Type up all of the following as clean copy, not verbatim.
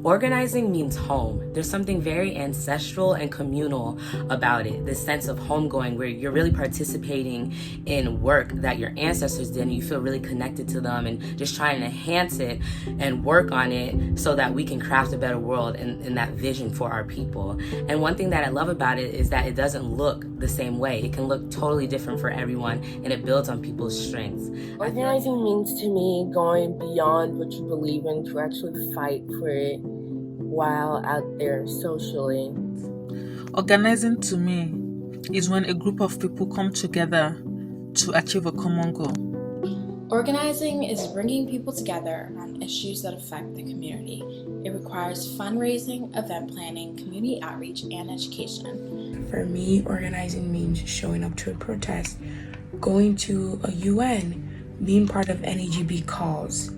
Organizing means home. There's something very ancestral and communal about it. This sense of homegoing where you're really participating in work that your ancestors did and you feel really connected to them and just trying to enhance it and work on it so that we can craft a better world and that vision for our people. And one thing that I love about it is that it doesn't look the same way. It can look totally different for everyone and it builds on people's strengths. Organizing means to me going beyond what you believe in to actually fight for it while out there socially. Organizing to me is when a group of people come together to achieve a common goal. Organizing is bringing people together on issues that affect the community. It requires fundraising, event planning, community outreach, and education. For me, organizing means showing up to a protest, going to a UN, being part of NABG calls.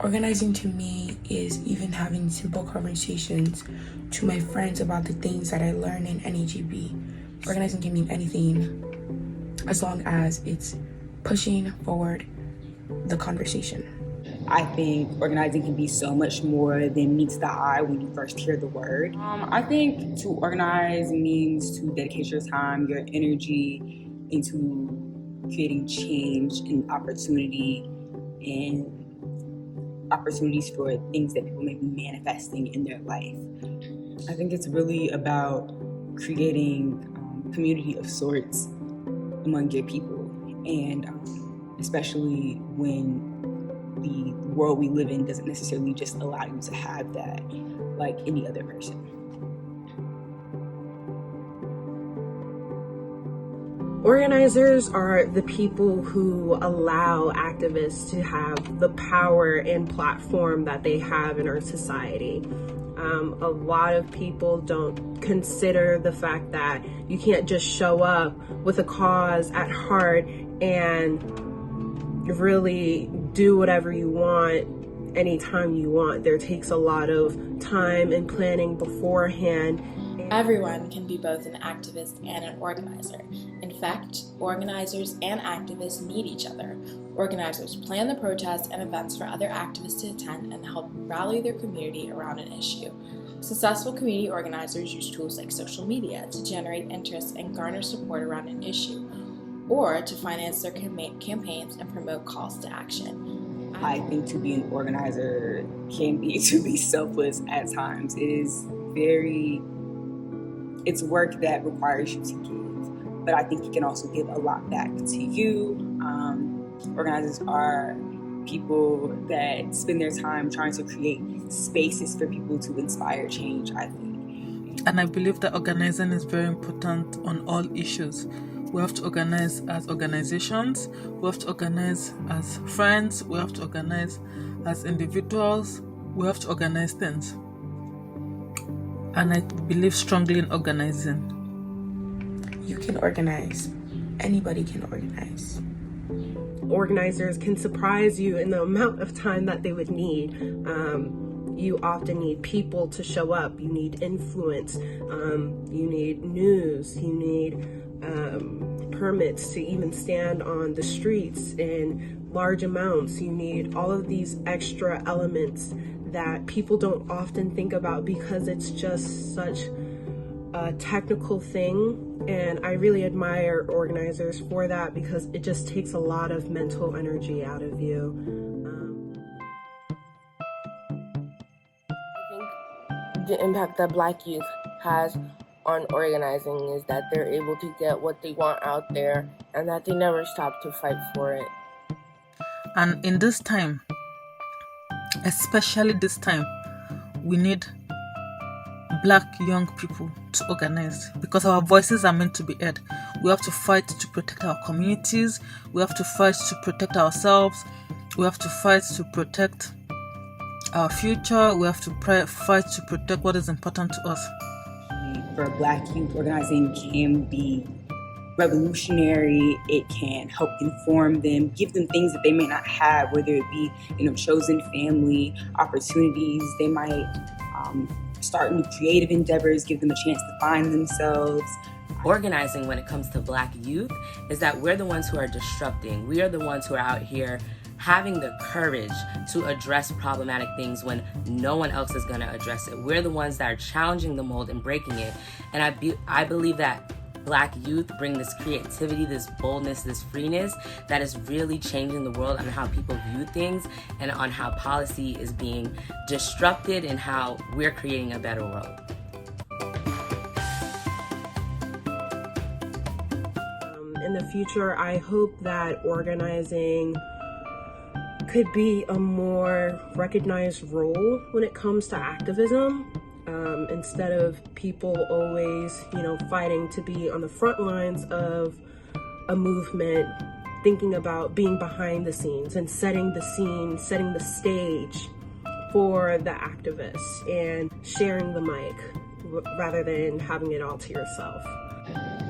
Organizing to me is even having simple conversations to my friends about the things that I learn in NABG. Organizing can mean anything as long as it's pushing forward the conversation. I think organizing can be so much more than meets the eye when you first hear the word. I think to organize means to dedicate your time, your energy into creating change and opportunity and opportunities for things that people may be manifesting in their life. I think it's really about creating community of sorts among your people, and especially when the world we live in doesn't necessarily just allow you to have that like any other person. Organizers are the people who allow activists to have the power and platform that they have in our society. A lot of people don't consider the fact that you can't just show up with a cause at heart and really do whatever you want anytime you want. There takes a lot of time and planning beforehand. Everyone can be both an activist and an organizer. In fact, organizers and activists need each other. Organizers plan the protests and events for other activists to attend and help rally their community around an issue. Successful community organizers use tools like social media to generate interest and garner support around an issue, or to finance their campaigns and promote calls to action. I think to be an organizer can be to be selfless at times. It's work that requires you to give, but I think you can also give a lot back to you. Organizers are people that spend their time trying to create spaces for people to inspire change, I think. And I believe that organizing is very important on all issues. We have to organize as organizations, we have to organize as friends, we have to organize as individuals, we have to organize things. And I believe strongly in organizing. You can organize. Anybody can organize. Organizers can surprise you in the amount of time that they would need. You often need people to show up. You need influence. You need news. You need permits to even stand on the streets in large amounts. You need all of these extra elements that people don't often think about because it's just such a technical thing. And I really admire organizers for that because it just takes a lot of mental energy out of you. I think the impact that Black youth has on organizing is that they're able to get what they want out there and that they never stop to fight for it. And in this time, especially this time, we need Black young people to organize because our voices are meant to be heard. We have to fight to protect our communities. We have to fight to protect ourselves. We have to fight to protect our future. We have to fight to protect what is important to us. For Black youth, organizing can be revolutionary. It can help inform them, give them things that they may not have, whether it be, chosen family, opportunities. They might start new creative endeavors, give them a chance to find themselves. Organizing when it comes to Black youth is that we're the ones who are disrupting. We are the ones who are out here having the courage to address problematic things when no one else is going to address it. We're the ones that are challenging the mold and breaking it. And I believe that Black youth bring this creativity, this boldness, this freeness that is really changing the world on how people view things and on how policy is being disrupted and how we're creating a better world. In the future, I hope that organizing could be a more recognized role when it comes to activism. Instead of people always, fighting to be on the front lines of a movement, thinking about being behind the scenes and setting the scene, setting the stage for the activists and sharing the mic rather than having it all to yourself.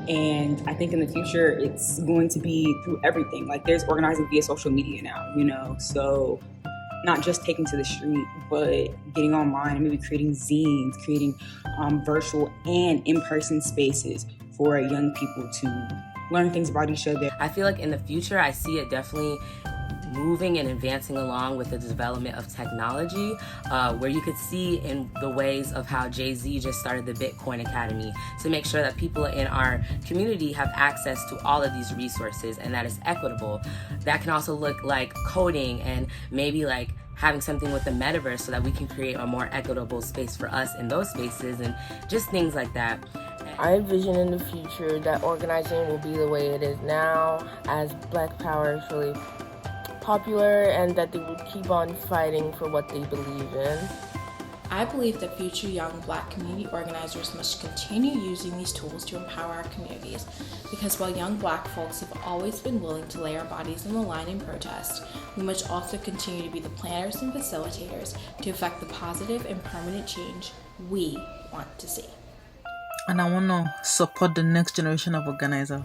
And I think in the future, it's going to be through everything. Like, there's organizing via social media now, so not just taking to the street, but getting online and maybe creating zines, creating virtual and in-person spaces for young people to learn things about each other. I feel like in the future, I see it definitely moving and advancing along with the development of technology, where you could see in the ways of how Jay-Z just started the Bitcoin Academy to make sure that people in our community have access to all of these resources and that is equitable. That can also look like coding and maybe like having something with the metaverse so that we can create a more equitable space for us in those spaces and just things like that. I envision in the future that organizing will be the way it is now as Black power is really popular and that they will keep on fighting for what they believe in. I believe that future young Black community organizers must continue using these tools to empower our communities, because while young Black folks have always been willing to lay our bodies on the line in protest, we must also continue to be the planners and facilitators to effect the positive and permanent change we want to see. And I want to support the next generation of organizers.